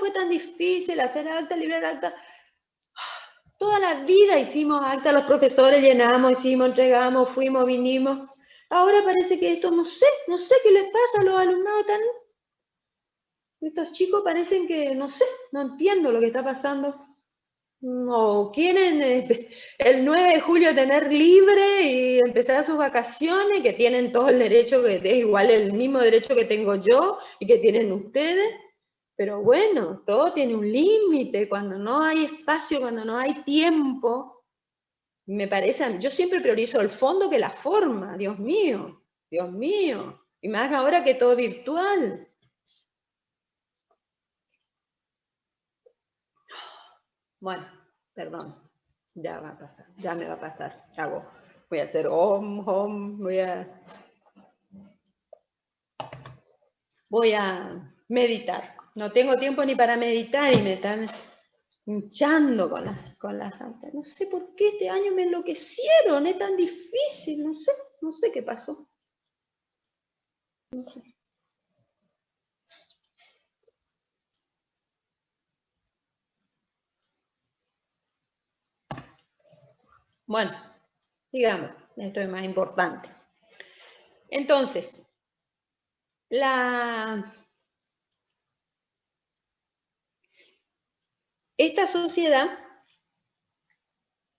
fue tan difícil hacer acta, librar acta. Toda la vida hicimos acta, los profesores llenamos, hicimos, entregamos, fuimos, vinimos. Ahora parece que esto, no sé qué les pasa a los alumnados tan... Estos chicos parecen que, no sé, no entiendo lo que está pasando. No, quieren el 9 de julio tener libre y empezar sus vacaciones, que tienen todo el derecho, que es igual el mismo derecho que tengo yo y que tienen ustedes. Pero bueno, todo tiene un límite, cuando no hay espacio, cuando no hay tiempo, me parece, yo siempre priorizo el fondo que la forma, Dios mío, y más ahora que todo es virtual. Bueno, perdón, ya va a pasar, ya me va a pasar, voy a hacer voy a meditar. No tengo tiempo ni para meditar y me están hinchando con las altas. No sé por qué este año me enloquecieron, es tan difícil, no sé qué pasó. No sé. Bueno, digamos, esto es más importante. Entonces, esta sociedad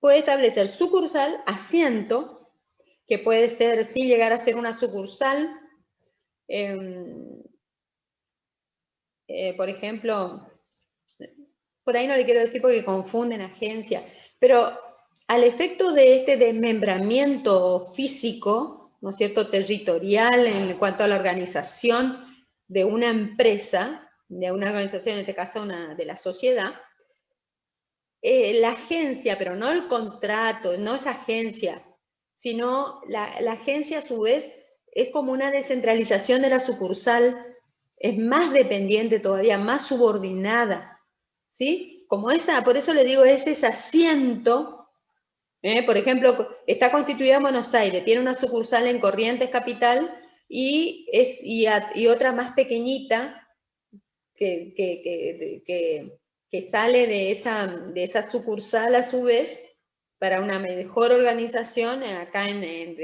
puede establecer sucursal, asiento, que puede ser, sí, llegar a ser una sucursal, por ejemplo, por ahí no le quiero decir porque confunden agencia, pero al efecto de este desmembramiento físico, ¿no es cierto?, territorial en cuanto a la organización de una empresa, de una organización, en este caso de la sociedad, la agencia, pero no el contrato, no esa agencia, sino la agencia a su vez es como una descentralización de la sucursal, es más dependiente todavía, más subordinada, ¿sí? Como esa, por eso le digo, es ese asiento, por ejemplo, está constituida en Buenos Aires, tiene una sucursal en Corrientes Capital y otra más pequeñita que sale de esa sucursal a su vez para una mejor organización acá en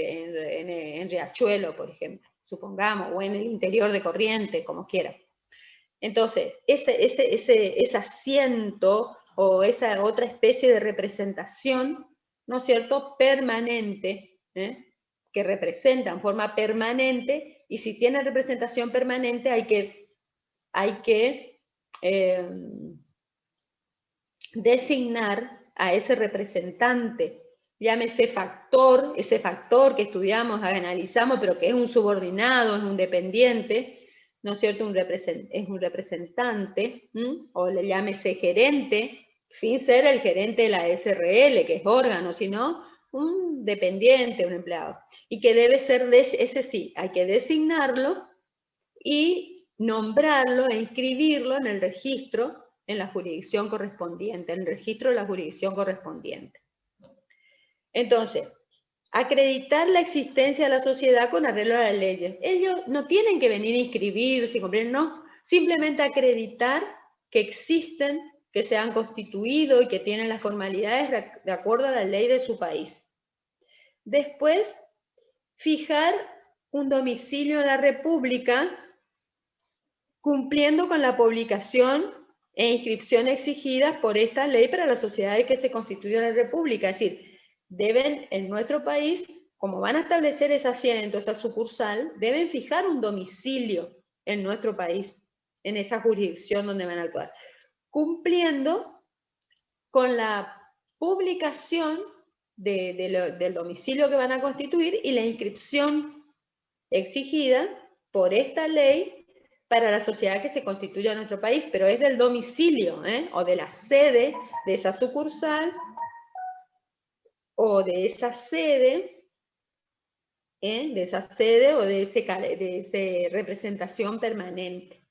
Riachuelo, por ejemplo, supongamos, o en el interior de Corrientes, como quiera. Entonces, ese asiento o esa otra especie de representación, ¿no es cierto?, permanente, que representa en forma permanente, y si tiene representación permanente hay que designar a ese representante, llámese factor, ese factor que estudiamos, analizamos, pero que es un subordinado, es un dependiente, ¿no es cierto?, es un representante, o le llámese gerente, sin ser el gerente de la SRL, que es órgano, sino un dependiente, un empleado, y que debe ser, ese sí, hay que designarlo y nombrarlo e inscribirlo en el registro, en la jurisdicción correspondiente, en el registro de la jurisdicción correspondiente. Entonces, acreditar la existencia de la sociedad con arreglo a las leyes. Ellos no tienen que venir a inscribirse, no, simplemente acreditar que existen, que se han constituido y que tienen las formalidades de acuerdo a la ley de su país. Después, fijar un domicilio en la República cumpliendo con la publicación e inscripción exigidas por esta ley para las sociedades que se constituyen en la República. Es decir, deben en nuestro país, como van a establecer ese asiento, esa sucursal, deben fijar un domicilio en nuestro país, en esa jurisdicción donde van a actuar, cumpliendo con la publicación del domicilio que van a constituir y la inscripción exigida por esta ley para la sociedad que se constituya en nuestro país, pero es del domicilio, o de la sede de esa sucursal, o de esa sede, o de esa representación permanente.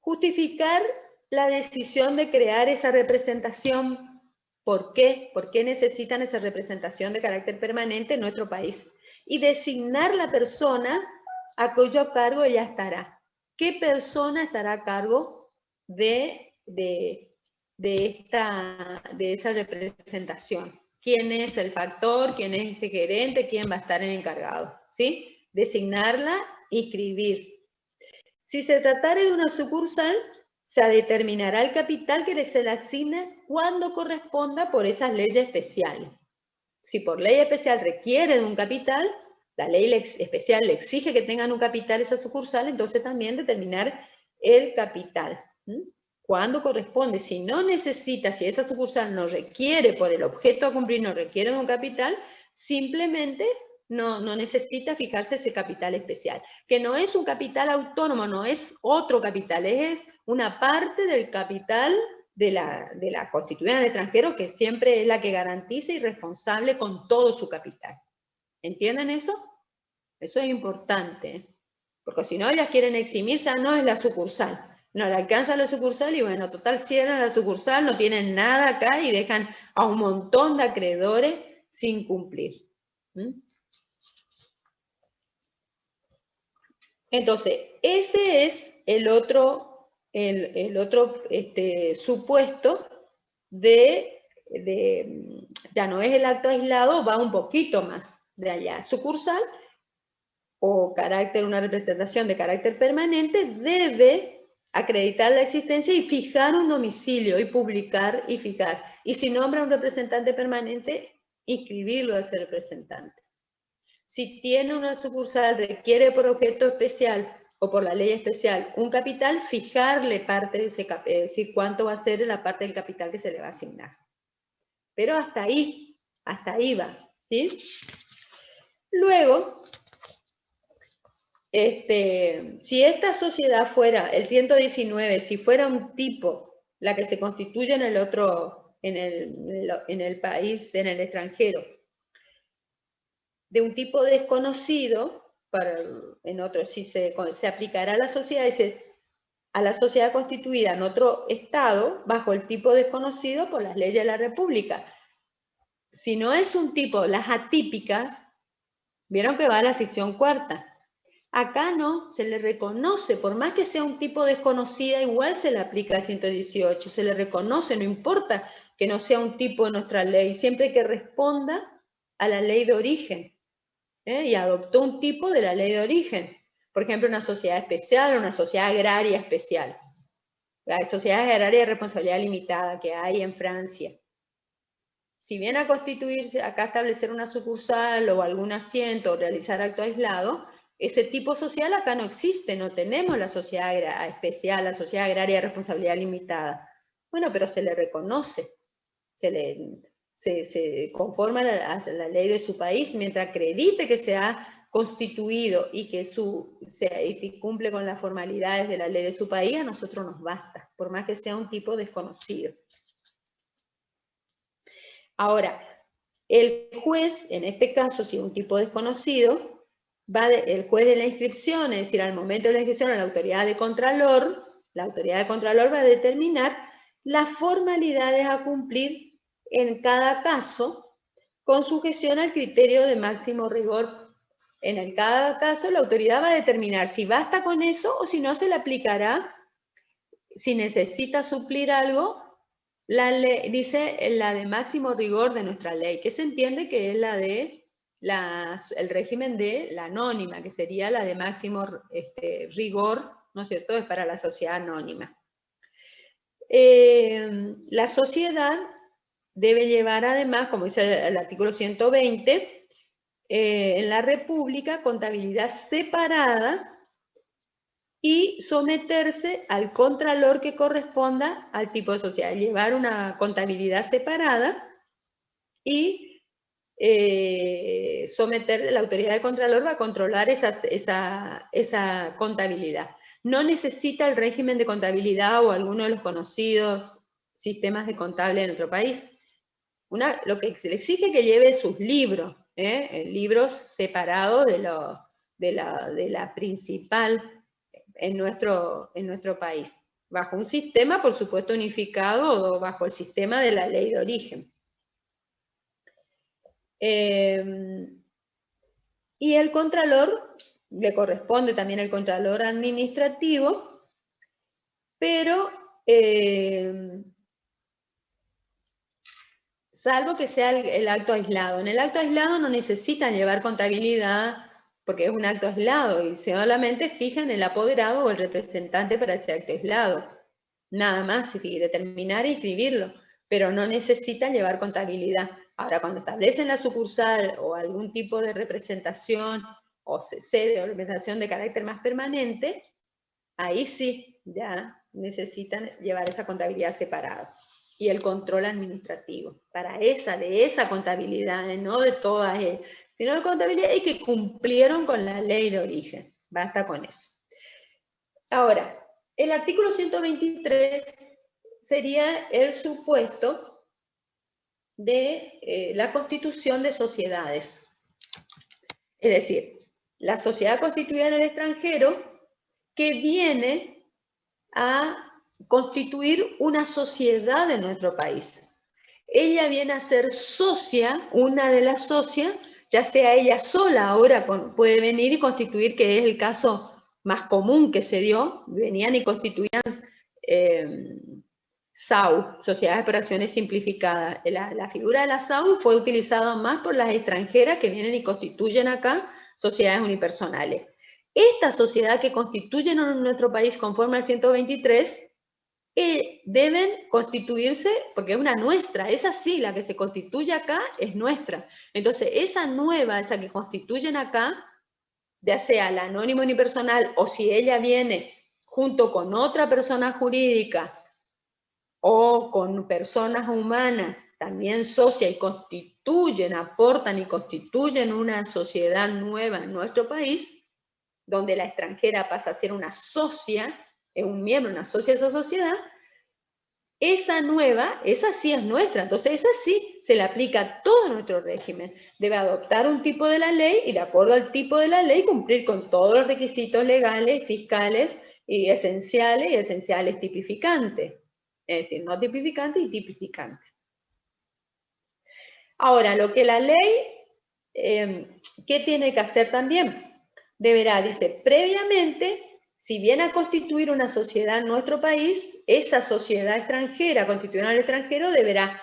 Justificar la decisión de crear esa representación. ¿Por qué? ¿Por qué necesitan esa representación de carácter permanente en nuestro país? Y designar la persona a cuyo cargo ella estará. ¿Qué persona estará a cargo de esa representación. ¿Quién es el factor? ¿Quién es este gerente? ¿Quién va a estar el encargado? ¿Sí? Designarla, inscribir. Si se tratara de una sucursal, se determinará el capital que se le asigna cuando corresponda por esas leyes especiales. Si por ley especial requiere de un capital, la ley especial le exige que tengan un capital esa sucursal, entonces también determinar el capital. Cuando corresponde, si no necesita, si esa sucursal no requiere, por el objeto a cumplir, no requiere de un capital, simplemente no necesita fijarse ese capital especial, que no es un capital autónomo, no es otro capital, es una parte del capital de la constituida en el extranjero, que siempre es la que garantiza y responsable con todo su capital. ¿Entienden eso? Eso es importante, porque si no, ellas quieren eximirse, no es la sucursal. No le alcanza la sucursal y bueno, total cierran la sucursal, no tienen nada acá y dejan a un montón de acreedores sin cumplir. Entonces, ese es el otro supuesto ya no es el acto aislado, va un poquito más de allá. Sucursal o una representación de carácter permanente debe acreditar la existencia y fijar un domicilio, y publicar y fijar. Y si nombra un representante permanente, inscribirlo a ese representante. Si tiene una sucursal, requiere por objeto especial o por la ley especial un capital, fijarle parte de ese capital, es decir, cuánto va a ser la parte del capital que se le va a asignar. Pero hasta ahí va, ¿sí? Luego, si esta sociedad fuera, el 119, si fuera un tipo, la que se constituye en el otro, en el país, en el extranjero, de un tipo desconocido, en otro sí se aplicará a la sociedad constituida en otro estado, bajo el tipo desconocido por las leyes de la República. Si no es un tipo, las atípicas, vieron que va a la sección cuarta. Acá no, se le reconoce, por más que sea un tipo desconocida, igual se le aplica el 118, se le reconoce, no importa que no sea un tipo de nuestra ley, siempre que responda a la ley de origen. Y adoptó un tipo de la ley de origen. Por ejemplo, una sociedad especial, una sociedad agraria especial. La sociedad agraria de responsabilidad limitada que hay en Francia. Si viene a constituirse, acá establecer una sucursal o algún asiento o realizar acto aislado, ese tipo social acá no existe, no tenemos la sociedad especial, la sociedad agraria de responsabilidad limitada. Bueno, pero se le reconoce, se conforma a la ley de su país, mientras acredite que se ha constituido y que cumple con las formalidades de la ley de su país, a nosotros nos basta, por más que sea un tipo desconocido. Ahora, el juez, en este caso, si es un tipo desconocido, el juez de la inscripción, es decir, al momento de la inscripción a la autoridad de Contralor va a determinar las formalidades a cumplir en cada caso, con sujeción al criterio de máximo rigor. En cada caso, la autoridad va a determinar si basta con eso o si no se le aplicará, si necesita suplir algo, la ley, dice la de máximo rigor de nuestra ley, que se entiende que es el régimen de la anónima, que sería la de máximo rigor, ¿no es cierto?, es para la sociedad anónima. La sociedad debe llevar además, como dice el artículo 120, en la República, contabilidad separada y someterse al contralor que corresponda al tipo de sociedad, llevar una contabilidad separada y la autoridad de contralor va a controlar esa contabilidad. No necesita el régimen de contabilidad o alguno de los conocidos sistemas de contable de nuestro país. Lo que se le exige es que lleve sus libros, libros separados de la principal en nuestro país, bajo un sistema, por supuesto, unificado o bajo el sistema de la ley de origen. Y el contralor, le corresponde también el contralor administrativo, pero salvo que sea el acto aislado. En el acto aislado no necesitan llevar contabilidad porque es un acto aislado y solamente fijan el apoderado o el representante para ese acto aislado. Nada más, y determinar e inscribirlo, pero no necesitan llevar contabilidad. Ahora, cuando establecen la sucursal o algún tipo de representación o sede o representación de carácter más permanente, ahí sí, ya necesitan llevar esa contabilidad separada. Y el control administrativo, de esa contabilidad, no de todas ellas, sino de contabilidad y que cumplieron con la ley de origen. Basta con eso. Ahora, el artículo 123 sería el supuesto de la constitución de sociedades. Es decir, la sociedad constituida en el extranjero que viene a constituir una sociedad en nuestro país. Ella viene a ser socia, una de las socias, ya sea ella sola, ahora puede venir y constituir, que es el caso más común que se dio, venían y constituían SAU, Sociedades por Acciones Simplificadas. La figura de la SAU fue utilizada más por las extranjeras que vienen y constituyen acá sociedades unipersonales. Esta sociedad que constituyen en nuestro país conforme al 123 deben constituirse, porque es una nuestra, esa sí, la que se constituye acá es nuestra. Entonces, esa nueva, esa que constituyen acá, ya sea la anónima unipersonal o si ella viene junto con otra persona jurídica o con personas humanas también socia y constituyen, aportan y constituyen una sociedad nueva en nuestro país, donde la extranjera pasa a ser una socia, es un miembro, una socia de esa sociedad, esa nueva, esa sí es nuestra, entonces esa sí se le aplica a todo nuestro régimen. Debe adoptar un tipo de la ley y de acuerdo al tipo de la ley cumplir con todos los requisitos legales, fiscales y esenciales tipificantes. Es decir, no tipificante y tipificante. Ahora, lo que la ley, ¿qué tiene que hacer también? Deberá, dice, previamente, si viene a constituir una sociedad en nuestro país, esa sociedad extranjera, constituida en el extranjero, deberá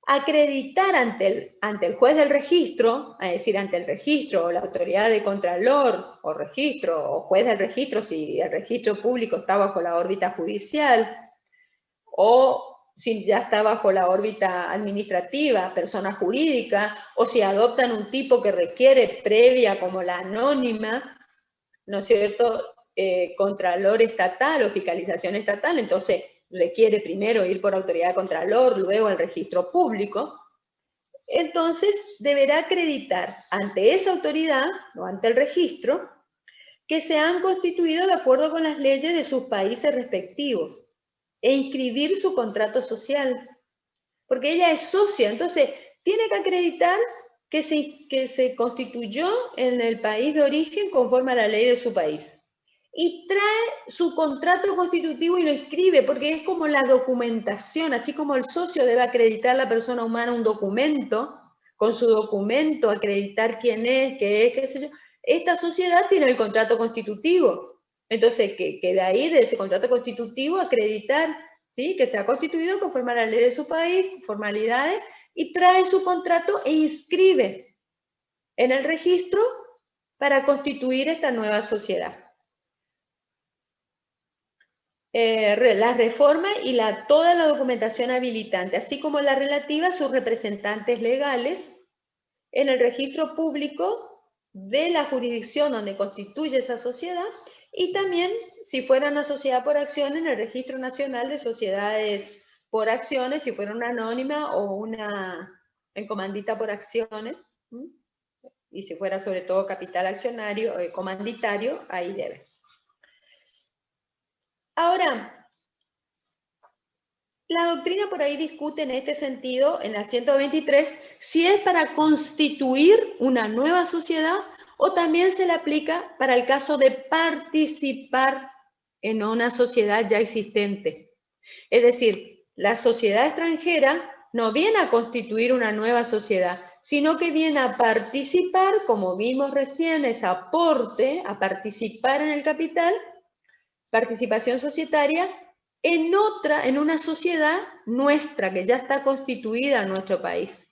acreditar ante el juez del registro, es decir, ante el registro o la autoridad de contralor o registro o juez del registro, si el registro público está bajo la órbita judicial, o si ya está bajo la órbita administrativa, persona jurídica, o si adoptan un tipo que requiere previa como la anónima, ¿no es cierto?, contralor estatal o fiscalización estatal, entonces requiere primero ir por autoridad de contralor, luego al registro público, entonces deberá acreditar ante esa autoridad o ante el registro que se han constituido de acuerdo con las leyes de sus países respectivos e inscribir su contrato social, porque ella es socia, entonces tiene que acreditar que se constituyó en el país de origen conforme a la ley de su país. Y trae su contrato constitutivo y lo inscribe, porque es como la documentación, así como el socio debe acreditar a la persona humana un documento, con su documento acreditar quién es, qué es, qué sé yo. Esta sociedad tiene el contrato constitutivo. Entonces, que de ahí, de ese contrato constitutivo, acreditar, ¿sí?, que se ha constituido conforme a la ley de su país, formalidades, y trae su contrato e inscribe en el registro para constituir esta nueva sociedad. La reforma y toda la documentación habilitante, así como la relativa a sus representantes legales en el registro público de la jurisdicción donde constituye esa sociedad, y también, si fuera una sociedad por acciones, en el Registro Nacional de Sociedades por Acciones, si fuera una anónima o una en comandita por acciones, y si fuera sobre todo capital accionario, comanditario, ahí debe. Ahora, la doctrina por ahí discute en este sentido, en la 123, si es para constituir una nueva sociedad o también se le aplica para el caso de participar en una sociedad ya existente. Es decir, la sociedad extranjera no viene a constituir una nueva sociedad, sino que viene a participar, como vimos recién, ese aporte, a participar en el capital, participación societaria, en una sociedad nuestra, que ya está constituida en nuestro país.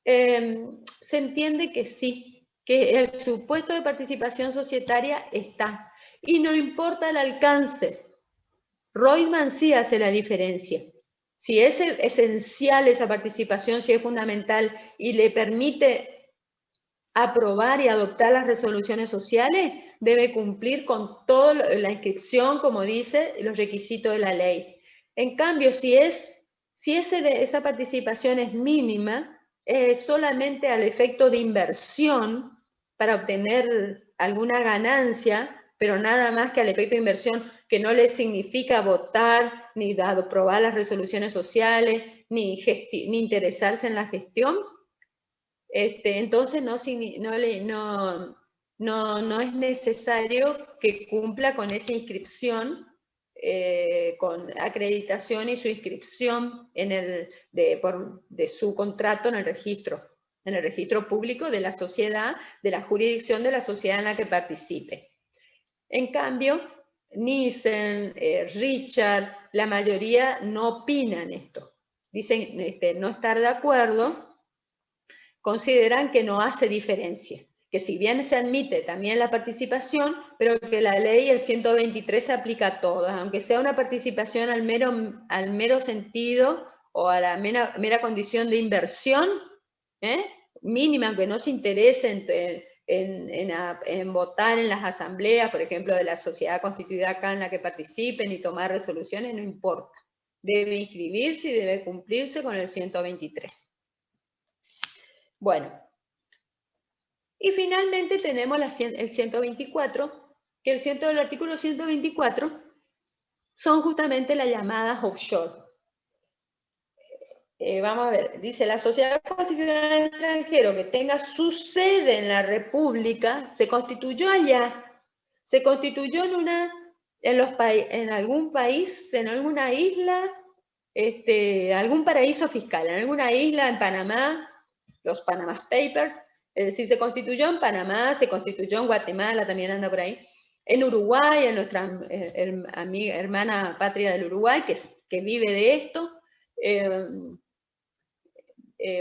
Se entiende que sí, que el supuesto de participación societaria está, y no importa el alcance. Reutemann sí hace la diferencia. Si es esencial esa participación, si es fundamental y le permite aprobar y adoptar las resoluciones sociales, debe cumplir con toda la inscripción, como dice, los requisitos de la ley. En cambio, si esa participación es mínima, solamente al efecto de inversión para obtener alguna ganancia, pero nada más que al efecto de inversión, que no le significa votar, ni aprobar las resoluciones sociales, ni interesarse en la gestión, entonces no es necesario que cumpla con esa inscripción, con acreditación y su inscripción de su contrato en el registro público de la sociedad, de la jurisdicción de la sociedad en la que participe. En cambio, Nielsen, Richard, la mayoría no opinan esto. Dicen no estar de acuerdo, consideran que no hace diferencia, que si bien se admite también la participación, pero que la ley, el 123, se aplica a todas, aunque sea una participación al mero sentido o a la mera condición de inversión, mínima, aunque no se interese en votar en las asambleas, por ejemplo, de la sociedad constituida acá en la que participen y tomar resoluciones, no importa. Debe inscribirse y debe cumplirse con el 123. Bueno, y finalmente tenemos el 124, que el artículo 124 son justamente las llamadas offshore. Vamos a ver, dice, la sociedad constituida en el extranjero que tenga su sede en la República, se constituyó allá, se constituyó en algún país, en alguna isla, algún paraíso fiscal, en alguna isla, en Panamá, los Panama Papers, es decir, se constituyó en Panamá, se constituyó en Guatemala, también anda por ahí, en Uruguay, en nuestra hermana patria del Uruguay, que vive de esto,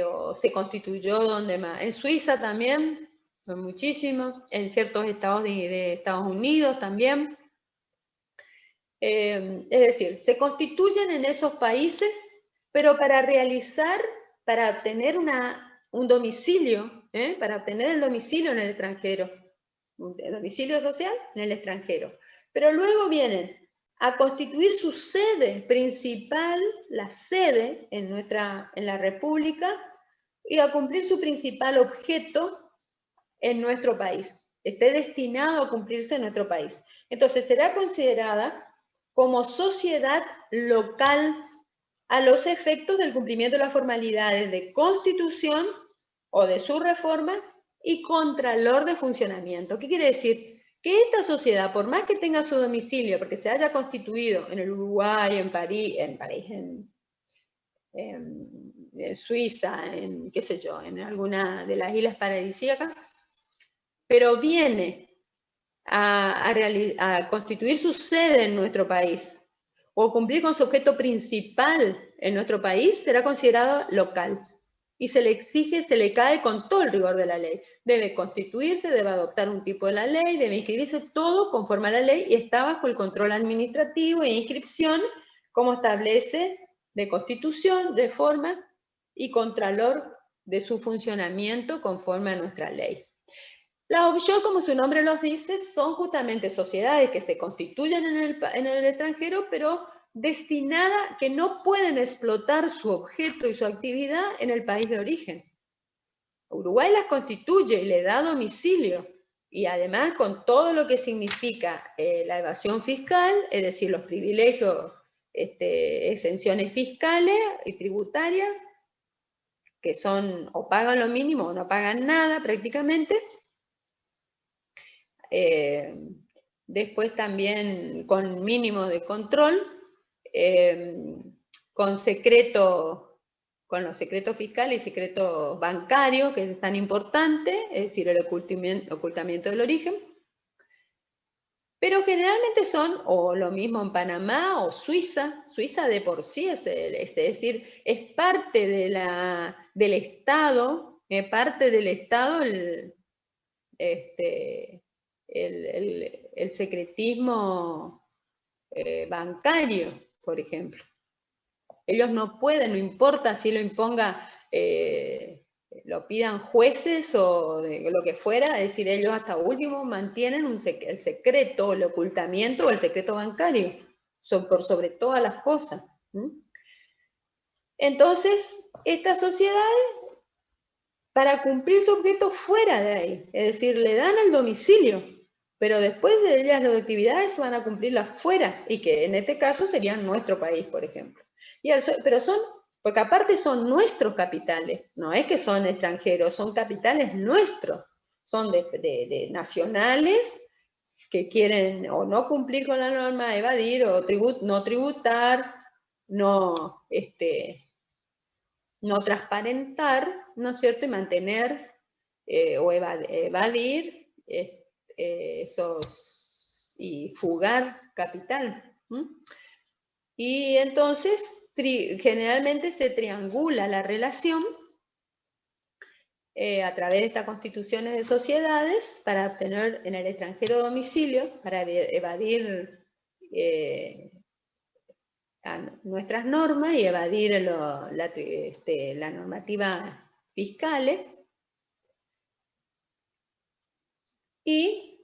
o se constituyó donde más, en Suiza también, muchísimo, en ciertos estados de Estados Unidos también. Es decir, se constituyen en esos países, pero para obtener un domicilio, para obtener el domicilio en el extranjero, el domicilio social en el extranjero. Pero luego vienen a constituir su sede principal, la sede en la República, y a cumplir su principal objeto en nuestro país, esté destinado a cumplirse en nuestro país. Entonces será considerada como sociedad local a los efectos del cumplimiento de las formalidades de constitución o de su reforma y contralor de funcionamiento. ¿Qué quiere decir? Que esta sociedad, por más que tenga su domicilio, porque se haya constituido en el Uruguay, en París, en Suiza, en qué sé yo, en alguna de las islas paradisíacas, pero viene a constituir su sede en nuestro país o cumplir con su objeto principal en nuestro país, será considerado local. Y se le exige, se le cae con todo el rigor de la ley. Debe constituirse, debe adoptar un tipo de la ley, debe inscribirse todo conforme a la ley y está bajo el control administrativo e inscripción, como establece de constitución, reforma y contralor de su funcionamiento conforme a nuestra ley. Las offshore, como su nombre los dice, son justamente sociedades que se constituyen en el extranjero, pero destinadas, que no pueden explotar su objeto y su actividad en el país de origen. Uruguay las constituye y le da domicilio, y además con todo lo que significa la evasión fiscal, es decir, los privilegios, exenciones fiscales y tributarias, que son o pagan lo mínimo o no pagan nada prácticamente. Después también con mínimo de control, con los secretos fiscales y secretos bancarios, que es tan importante, es decir, el ocultamiento del origen. Pero generalmente son, o lo mismo en Panamá o Suiza. Suiza de por sí es decir, es parte del Estado, el secretismo bancario, por ejemplo. Ellos no pueden, no importa si lo imponga, lo pidan jueces o de lo que fuera, es decir, ellos hasta último mantienen el secreto, el ocultamiento o el secreto bancario, por sobre todas las cosas. Entonces, estas sociedades, para cumplir su objeto fuera de ahí, es decir, le dan el domicilio, pero después de ellas las actividades van a cumplirlas fuera, y que en este caso sería nuestro país, por ejemplo. Pero porque aparte son nuestros capitales, no es que son extranjeros, son capitales nuestros, son de nacionales que quieren o no cumplir con la norma, evadir, o no tributar, no transparentar, ¿no es cierto?, y mantener o evadir y fugar capital. Y entonces generalmente se triangula la relación a través de estas constituciones de sociedades para obtener en el extranjero domicilio, para evadir nuestras normas y evadir la normativa fiscal. ¿Y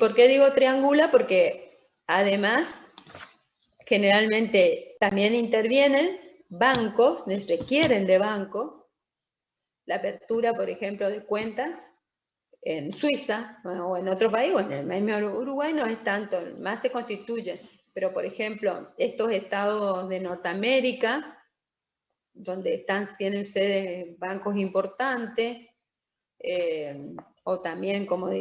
por qué digo triangula? Porque además generalmente también intervienen bancos, les requieren de bancos la apertura, por ejemplo, de cuentas en Suiza o en otro país, o en el mismo Uruguay no es tanto, más se constituyen, pero por ejemplo, estos estados de Norteamérica, donde tienen sede bancos importantes, o también, como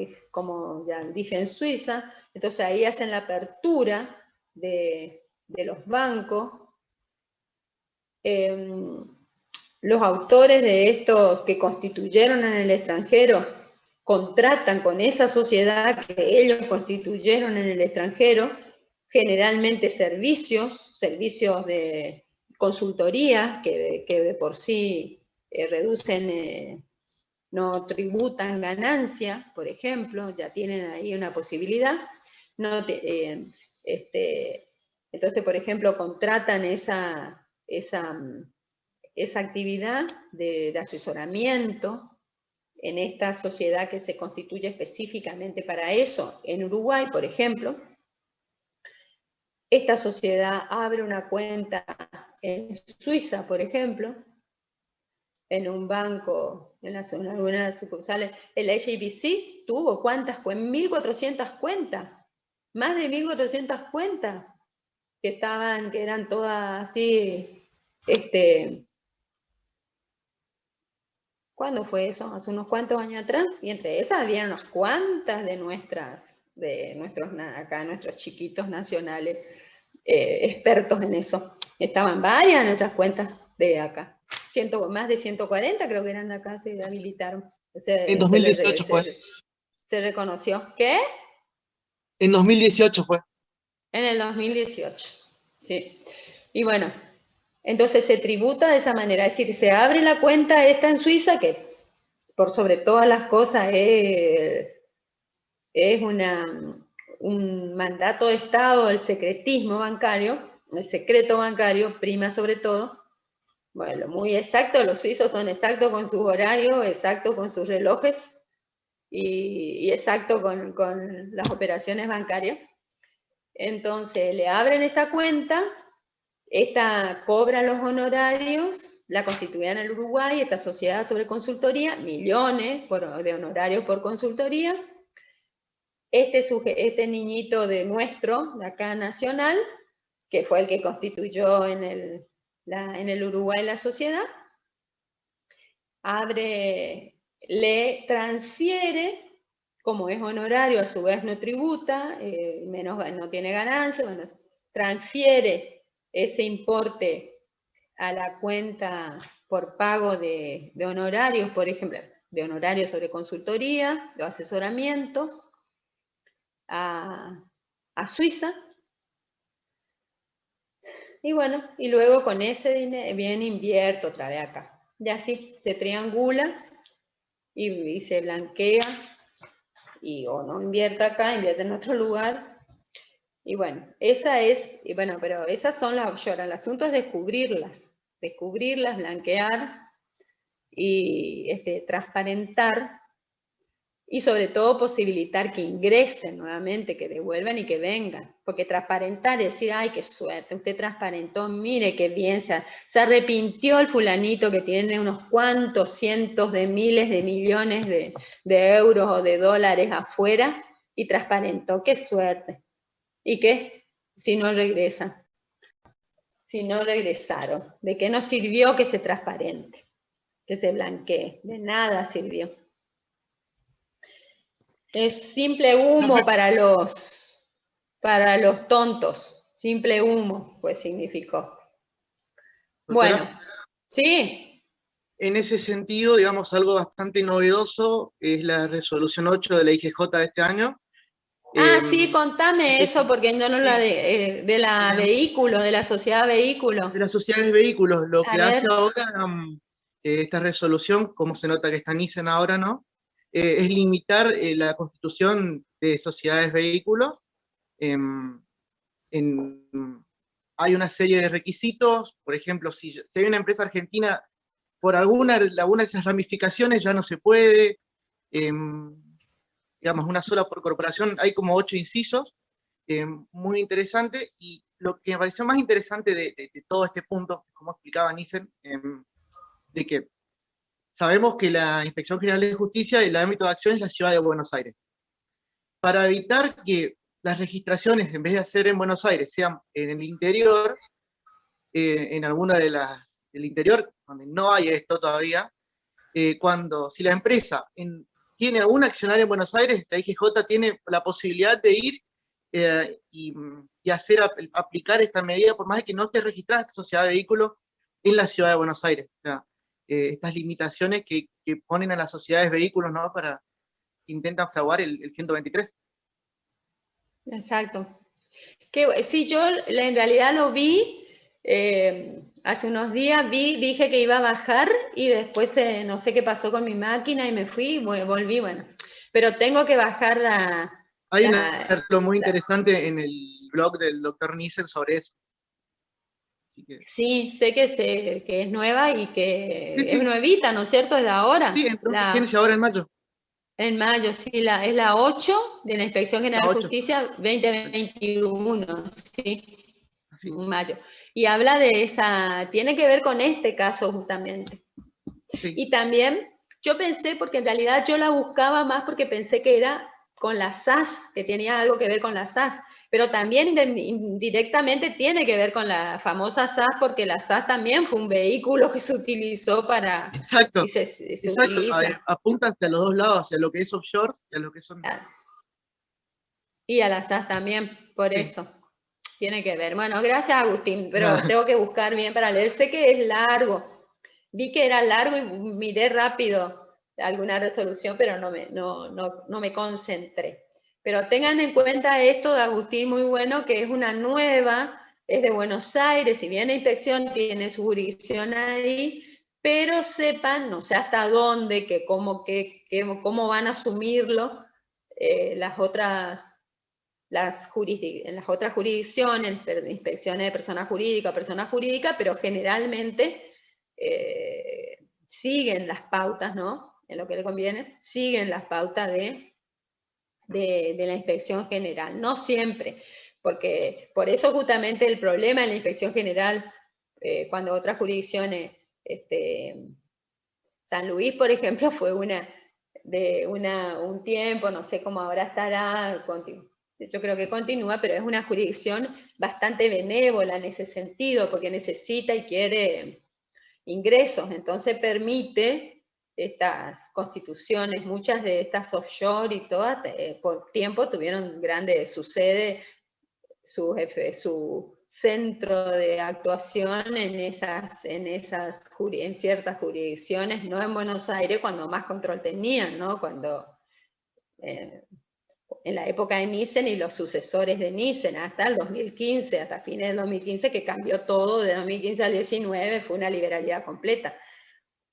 ya dije, en Suiza, entonces ahí hacen la apertura de los bancos. Los autores de estos que constituyeron en el extranjero contratan con esa sociedad que ellos constituyeron en el extranjero, generalmente servicios de consultoría que de por sí reducen, no tributan ganancia, por ejemplo, ya tienen ahí una posibilidad. Entonces, por ejemplo, contratan esa actividad de asesoramiento en esta sociedad que se constituye específicamente para eso. En Uruguay, por ejemplo, esta sociedad abre una cuenta en Suiza, por ejemplo, en un banco, en alguna de las sucursales. El HSBC tuvo ¿cuántas? 1.400 cuentas, más de 1.400 cuentas que eran todas así, ¿cuándo fue eso? Hace unos cuantos años atrás, y entre esas había unas cuantas de nuestros chiquitos nacionales expertos en eso. Estaban varias en otras cuentas de acá. Más de 140 creo que eran de acá, se habilitaron. En 2018 fue. Se reconoció. ¿Qué? En 2018 fue. En el 2018, sí. Y bueno, entonces se tributa de esa manera, es decir, se abre la cuenta esta en Suiza, que por sobre todas las cosas es un mandato de Estado, el secretismo bancario, el secreto bancario prima sobre todo. Bueno, muy exacto, los suizos son exactos con sus horarios, exactos con sus relojes y exactos con las operaciones bancarias. Entonces le abren esta cuenta, esta cobra los honorarios, la constituye en el Uruguay, esta sociedad sobre consultoría, millones de honorarios por consultoría. Este niñito de acá nacional, que fue el que constituyó en el Uruguay la sociedad, le transfiere, como es honorario, a su vez no tributa, no tiene ganancia, bueno, transfiere ese importe a la cuenta por pago de honorarios, por ejemplo, de honorarios sobre consultoría, de asesoramientos, a Suiza. Y bueno, y luego con ese dinero bien invierto otra vez acá. Y así se triangula y se blanquea. Y o no invierte acá, invierte en otro lugar. Y bueno, pero esas son las offshore. El asunto es descubrirlas, blanquear y transparentar, y sobre todo posibilitar que ingresen nuevamente, que devuelvan y que vengan. Porque transparentar es decir, ay, qué suerte, usted transparentó, mire qué bien, se arrepintió el fulanito que tiene unos cuantos cientos de miles de millones de euros o de dólares afuera y transparentó, qué suerte. ¿Y qué? Si no regresan, si no regresaron, ¿de qué nos sirvió que se transparente, que se blanquee? De nada sirvió. Es simple humo para los tontos. Simple humo, pues significó. Doctora, Bueno, sí. en ese sentido, digamos, algo bastante novedoso es la resolución 8 de la IGJ de este año. Sí, contame eso, porque yo no la Sí, de la vehículo, de la sociedad vehículo. de las sociedades de vehículos, lo A que hace ver. ahora esta resolución, como se nota que está Nissen ahora, ¿no? Es limitar la constitución de sociedades de vehículos. em, hay una serie de requisitos, por ejemplo, si hay una empresa argentina, por alguna de esas ramificaciones ya no se puede, digamos, una sola por corporación, hay como 8 incisos, muy interesante, y lo que me pareció más interesante de todo este punto, como explicaba Nissen, de que sabemos que la Inspección General de Justicia, el ámbito de acción es la ciudad de Buenos Aires. Para evitar que las registraciones, en vez de hacer en Buenos Aires, sean en el interior, en alguna del interior, donde no hay esto todavía, si la empresa tiene un accionario en Buenos Aires, la IGJ tiene la posibilidad de ir y aplicar esta medida, por más de que no esté registrada esta sociedad de vehículos en la ciudad de Buenos Aires. O sea, estas limitaciones que ponen a las sociedades de vehículos, ¿no? Intentan fraguar el 123. Exacto. Sí, yo en realidad lo vi hace unos días, dije que iba a bajar y después no sé qué pasó con mi máquina y me fui y volví, bueno. Pero tengo que bajar Hay un artículo muy interesante en el blog del doctor Nissen sobre eso. Así que, sí, sé que es nueva y sí, que es sí, nuevita, ¿no es cierto? Es de ahora. sí, entró en vigencia ahora en mayo. En mayo, sí, es la 8 de la Inspección La General de 8. Justicia 2021, sí, Así. en mayo. Y habla de tiene que ver con este caso justamente. Sí. Y también yo pensé, porque en realidad yo la buscaba más porque pensé que era con la SAS, que tenía algo que ver con la SAS, pero también indirectamente tiene que ver con la famosa SAS, porque la SAS también fue un vehículo que se utilizó para, Exacto, y se exacto. utiliza. Apunta hacia los dos lados, hacia lo que es offshore y a lo que son. Y a la SAS también, por Sí. eso. Tiene que ver. Bueno, gracias Agustín, pero Nada. tengo que buscar bien para leer. Sé que es largo. Vi que era largo y miré rápido alguna resolución, pero no me concentré. Pero tengan en cuenta esto de Agustín, muy bueno, que es una nueva, es de Buenos Aires, si bien la inspección tiene su jurisdicción ahí, pero sepan, no sé hasta dónde, cómo van a asumirlo las otras en las otras jurisdicciones, inspecciones de persona jurídica, pero generalmente siguen las pautas, ¿no? En lo que le conviene, siguen las pautas de la inspección general. No siempre, porque por eso justamente el problema en la inspección general, cuando otras jurisdicciones, San Luis, por ejemplo, fue un tiempo, no sé cómo ahora estará, yo creo que continúa, pero es una jurisdicción bastante benévola en ese sentido, porque necesita y quiere ingresos, entonces permite estas constituciones, muchas de estas offshore y todas, por tiempo tuvieron su sede, su centro de actuación en ciertas jurisdicciones, no en Buenos Aires, cuando más control tenían, ¿no? Cuando en la época de Nissen y los sucesores de Nissen, hasta el 2015, hasta fines del 2015, que cambió todo, de 2015 al 19 fue una liberalidad completa.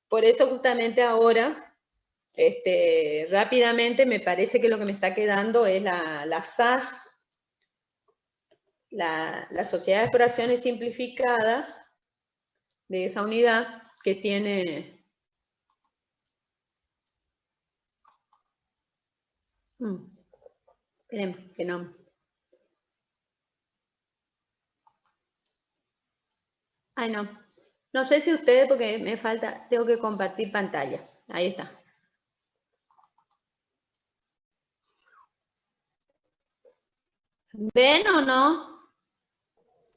Por eso justamente ahora, rápidamente me parece que lo que me está quedando es la SAS, la Sociedad por Acciones Simplificada, de esa unidad que tiene... Esperen, que no... Ay, no. No sé si ustedes, porque me falta, tengo que compartir pantalla. Ahí está. ¿Ven o no?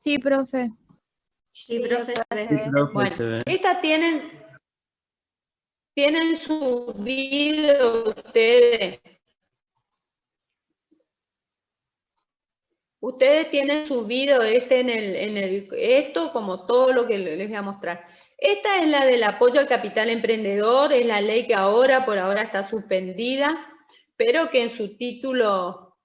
Sí, profe. Sí, profe, se ve. Sí, profe, Bueno, se ve. estas tienen subido ustedes. Ustedes tienen subido esto como todo lo que les voy a mostrar. Esta es la del apoyo al capital emprendedor, es la ley que ahora, por ahora está suspendida, pero que en su título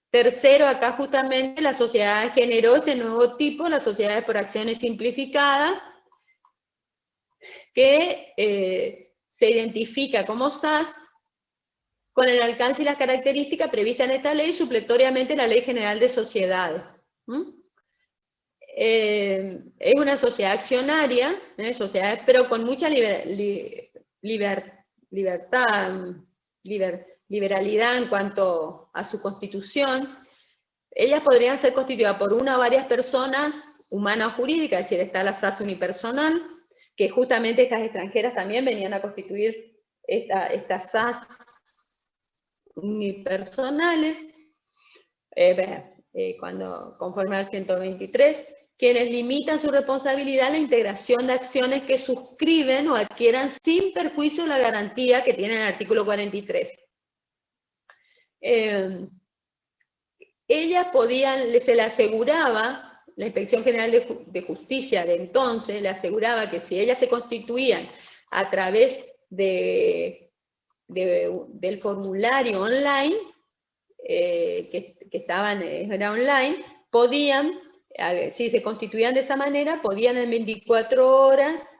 tercero, acá justamente la sociedad generó este nuevo tipo, las sociedades por acciones simplificadas, que se identifica como SAS con el alcance y las características previstas en esta ley, supletoriamente la Ley General de Sociedades. Es una sociedad accionaria, pero con mucha liberalidad en cuanto a su constitución. Ellas podrían ser constituidas por una o varias personas humanas o jurídicas, es decir, está la SAS unipersonal, que justamente estas extranjeras también venían a constituir estas SAS unipersonales, conforme al 123, quienes limitan su responsabilidad a la integración de acciones que suscriben o adquieran sin perjuicio la garantía que tiene el artículo 43. Ellas se le aseguraba, la Inspección General de Justicia de entonces, le aseguraba que si ellas se constituían a través del formulario online, que era online, podían, si se constituían de esa manera, podían en 24 horas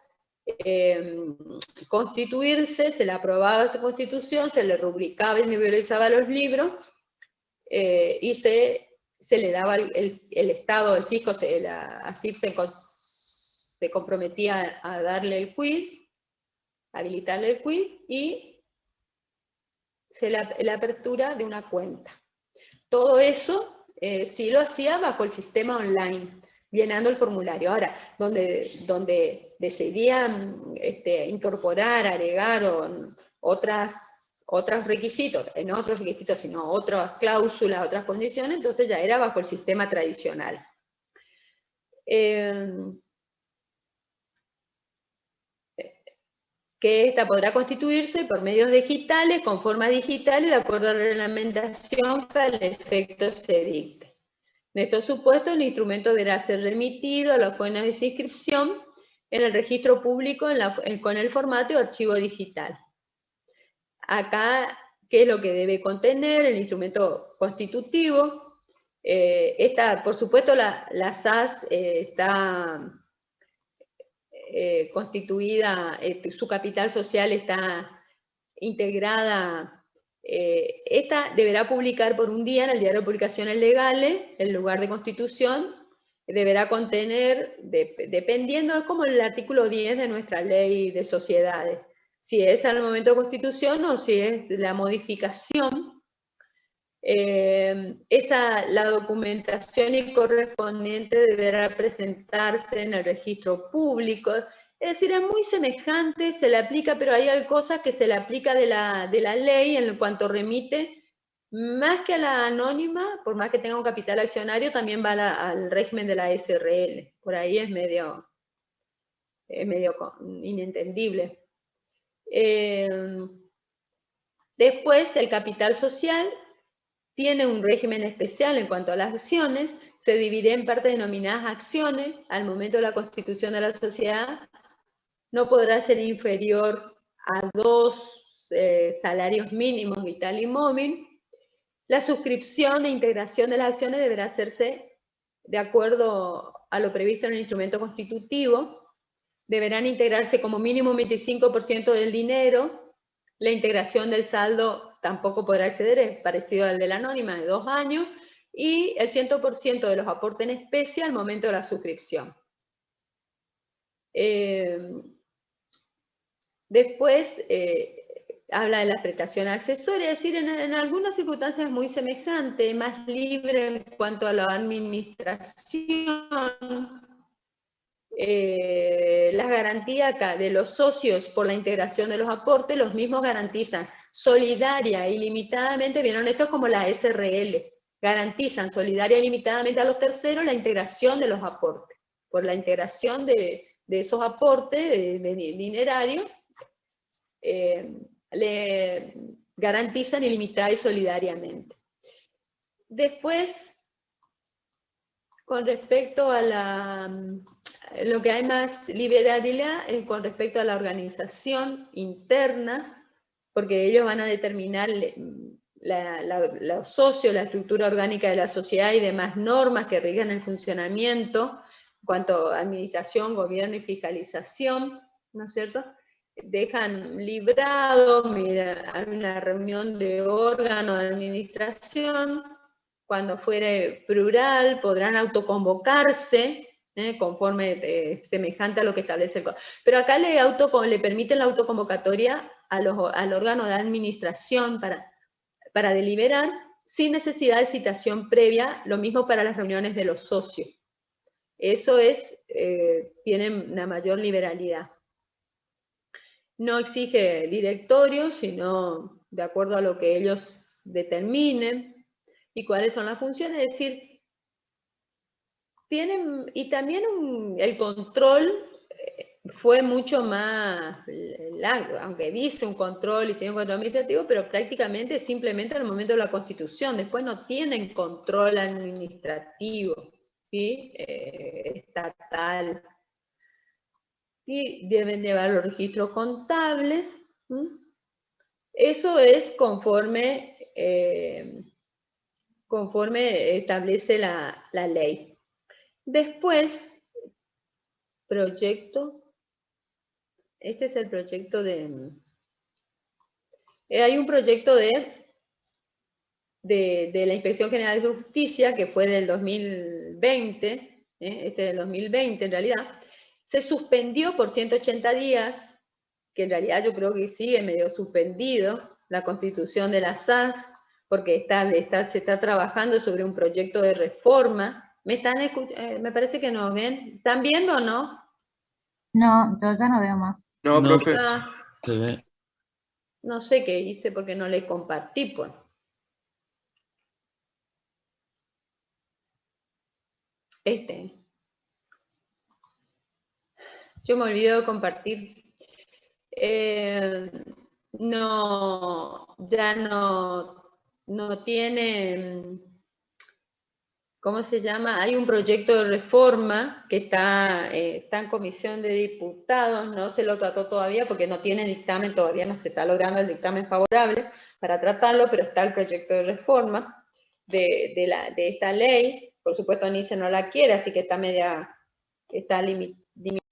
constituirse, se le aprobaba esa constitución, se le rubricaba y nivelizaba los libros, y se le daba el Estado, el fisco, la AFIP se comprometía a darle el quid, habilitarle el quid, y la apertura de una cuenta. Todo eso sí lo hacía bajo el sistema online, llenando el formulario. Ahora, donde decidían incorporar, agregar otros requisitos, no otros requisitos, sino otras cláusulas, otras condiciones, entonces ya era bajo el sistema tradicional. Que esta podrá constituirse por medios digitales, con forma digital y de acuerdo a la reglamentación que al efecto se dicte. En estos supuestos, el instrumento deberá ser remitido a los fondos de inscripción en el registro público con el formato de archivo digital. Acá, ¿qué es lo que debe contener el instrumento constitutivo? Por supuesto, la SAS está constituida, su capital social está integrada. Esta deberá publicar por un día en el Diario de Publicaciones Legales, el lugar de constitución, deberá contener, dependiendo, es como el artículo 10 de nuestra ley de sociedades, si es al momento de constitución o si es la modificación. La documentación correspondiente deberá presentarse en el registro público. Es decir, es muy semejante, se le aplica, pero hay cosas que se le aplica de la ley en cuanto remite, más que a la anónima, por más que tenga un capital accionario, también va al régimen de la SRL. Por ahí es medio inentendible. Después, el capital social tiene un régimen especial en cuanto a las acciones, se divide en partes denominadas acciones. Al momento de la constitución de la sociedad, no podrá ser inferior a 2 salarios mínimos vital y móvil. La suscripción e integración de las acciones deberá hacerse de acuerdo a lo previsto en el instrumento constitutivo. Deberán integrarse como mínimo un 25% del dinero. La integración del saldo tampoco podrá exceder, es parecido al de la anónima, de 2 años, y el 100% de los aportes en especie al momento de la suscripción. Después habla de la prestación accesoria, es decir, en algunas circunstancias muy semejante, más libre en cuanto a la administración. Las garantías acá de los socios por la integración de los aportes, los mismos garantizan solidaria y limitadamente, vieron esto es como la SRL, garantizan solidaria y limitadamente a los terceros la integración de los aportes. Por la integración de esos aportes de dinerario, le garantizan ilimitada y solidariamente. Después, con respecto a lo que hay más liberalidad es con respecto a la organización interna, porque ellos van a determinar los socios, la estructura orgánica de la sociedad y demás normas que rigen el funcionamiento en cuanto a administración, gobierno y fiscalización, ¿no es cierto? Dejan librado, mira, hay una reunión de órgano de administración. Cuando fuere plural, podrán autoconvocarse, conforme semejante a lo que establece el código. Pero acá le permiten la autoconvocatoria al órgano de administración para deliberar, sin necesidad de citación previa, lo mismo para las reuniones de los socios. Eso tiene una mayor liberalidad. No exige directorio, sino de acuerdo a lo que ellos determinen. ¿Y cuáles son las funciones? Es decir, tienen, y también el control fue mucho más largo, aunque dice un control y tiene un control administrativo, pero prácticamente simplemente en el momento de la Constitución. Después no tienen control administrativo, ¿sí? Estatal. Y deben llevar los registros contables. Eso es conforme establece la ley. Después, proyecto. Este es el proyecto de... hay un proyecto de la Inspección General de Justicia que fue del 2020, este del 2020 en realidad. Se suspendió por 180 días, que en realidad yo creo que sigue medio suspendido, la constitución de la SAS, porque se está trabajando sobre un proyecto de reforma. Me parece que no ven. ¿Están viendo o no? No, yo ya no veo más. No, No, profe. se ve. No sé qué hice porque no le compartí, pues. Yo me olvido de compartir. Ya no tiene, ¿cómo se llama? Hay un proyecto de reforma que está en comisión de diputados, no se lo trató todavía porque no tiene dictamen, todavía no se está logrando el dictamen favorable para tratarlo, pero está el proyecto de reforma de esta ley. Por supuesto, NICE no la quiere, así que está limitada.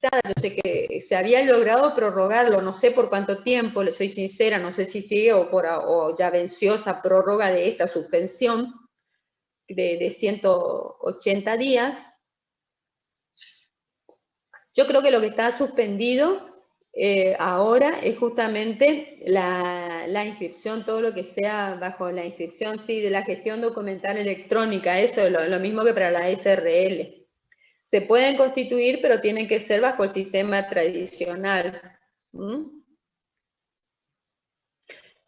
Yo sé que se había logrado prorrogarlo, no sé por cuánto tiempo, le soy sincera, no sé si sigue o ya venció esa prórroga de esta suspensión de 180 días. Yo creo que lo que está suspendido ahora es justamente la inscripción, todo lo que sea bajo la inscripción, sí, de la gestión documental electrónica, eso es lo mismo que para la SRL. Se pueden constituir, pero tienen que ser bajo el sistema tradicional.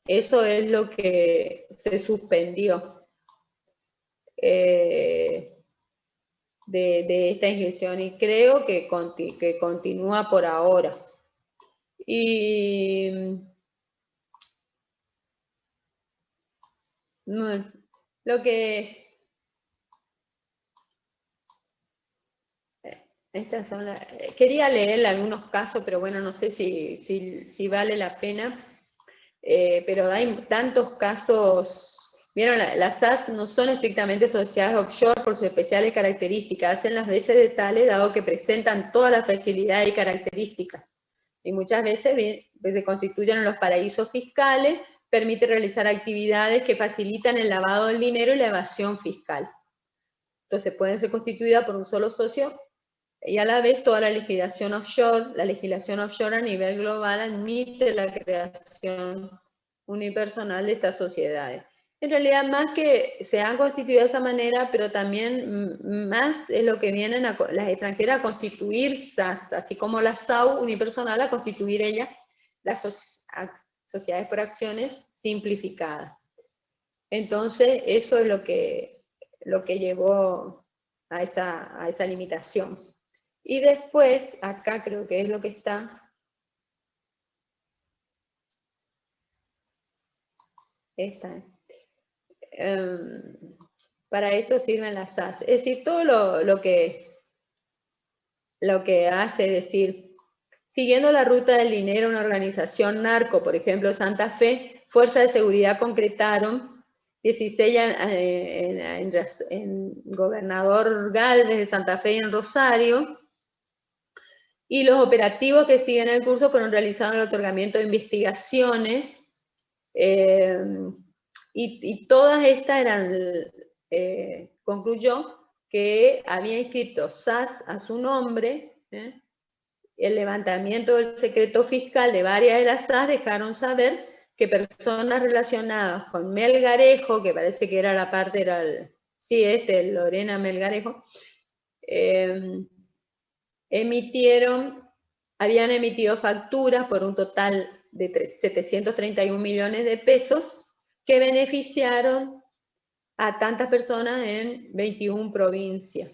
Eso es lo que se suspendió de esta inscripción y creo que continúa por ahora. Y lo que... Estas son quería leer algunos casos, pero bueno, no sé si vale la pena. Pero hay tantos casos Vieron, las SAS no son estrictamente sociedades offshore por sus especiales características, hacen las veces de tales dado que presentan todas las facilidades y características. Y muchas veces se constituyen en los paraísos fiscales, permite realizar actividades que facilitan el lavado del dinero y la evasión fiscal. Entonces pueden ser constituidas por un solo socio y a la vez toda la legislación offshore a nivel global admite la creación unipersonal de estas sociedades. En realidad, más que se han constituido de esa manera, pero también más es lo que vienen las extranjeras a constituir SAS, así como la SAU unipersonal a constituir ellas las sociedades por acciones simplificadas. Entonces, eso es lo que llevó a esa limitación. Y después, acá creo que es lo que está. Esta es. Para esto sirven las SAS. Es decir, todo lo que hace, decir, siguiendo la ruta del dinero, una organización narco, por ejemplo, Santa Fe, Fuerzas de Seguridad concretaron 16 en Gobernador Gálvez de Santa Fe y en Rosario, y los operativos que siguen el curso fueron realizados en el otorgamiento de investigaciones, y todas estas eran, concluyó que había inscrito SAS a su nombre, el levantamiento del secreto fiscal de varias de las SAS dejaron saber que personas relacionadas con Melgarejo, que parece que era la parte, Lorena Melgarejo, habían emitido facturas por un total de 731 millones de pesos que beneficiaron a tantas personas en 21 provincias.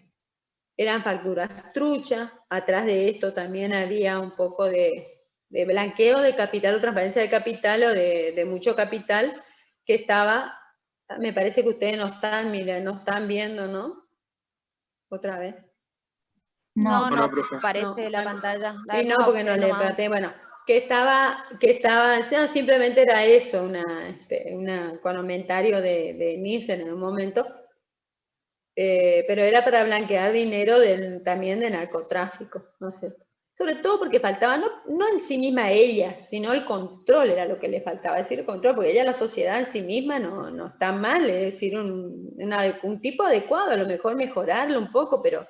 Eran facturas truchas, atrás de esto también había un poco de blanqueo de capital o transparencia de capital o de mucho capital que estaba, me parece que ustedes no están viendo, ¿no? Otra vez. No, aparece no, la pantalla. Y no, porque no le traté, bueno, que estaba, simplemente era eso, un comentario de Nielsen en un momento, pero era para blanquear dinero también de narcotráfico, ¿no es cierto? Sobre todo porque faltaba, no en sí misma ella, sino el control era lo que le faltaba, es decir, el control, porque ella, la sociedad en sí misma no está mal, es decir, un tipo adecuado, a lo mejor mejorarlo un poco, pero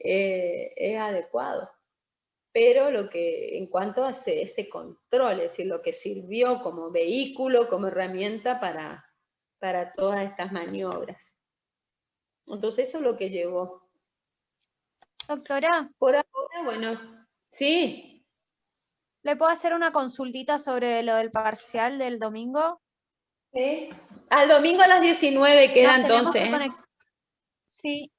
es adecuado. Pero en cuanto a ese control, es decir, lo que sirvió como vehículo, como herramienta para todas estas maniobras. Entonces eso es lo que llevó. Doctora, Por ahora, bueno, sí. ¿le puedo hacer una consultita sobre lo del parcial del domingo? Sí. Al domingo a las 19 queda entonces. Sí.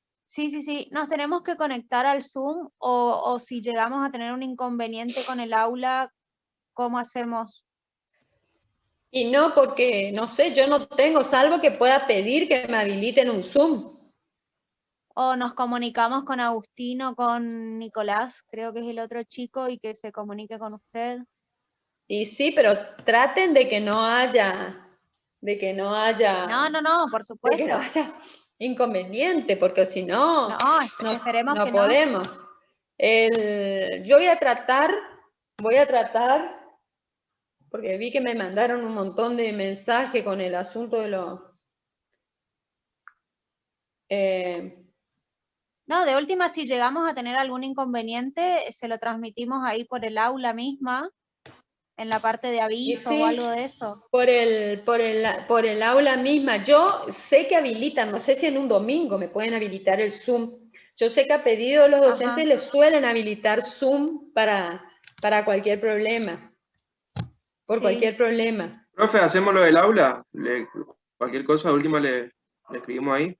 ¿Nos tenemos que conectar al Zoom o si llegamos a tener un inconveniente con el aula, cómo hacemos? Y no, porque, no sé, yo no tengo, salvo que pueda pedir que me habiliten un Zoom. O nos comunicamos con Agustín o con Nicolás, creo que es el otro chico, y que se comunique con usted. Y sí, pero traten de que no haya... No, por supuesto. De que no haya inconveniente, porque si no, esperemos no que podemos. Yo voy a tratar, porque vi que me mandaron un montón de mensajes con el asunto de los... No, de última, si llegamos a tener algún inconveniente, se lo transmitimos ahí por el aula misma, en la parte de aviso o algo de eso. Por el aula misma. Yo sé que habilitan, no sé si en un domingo me pueden habilitar el Zoom. Yo sé que a pedido de los docentes les suelen habilitar Zoom para cualquier problema. Cualquier problema. Profe, hacemos lo del aula. Cualquier cosa, de última le escribimos ahí.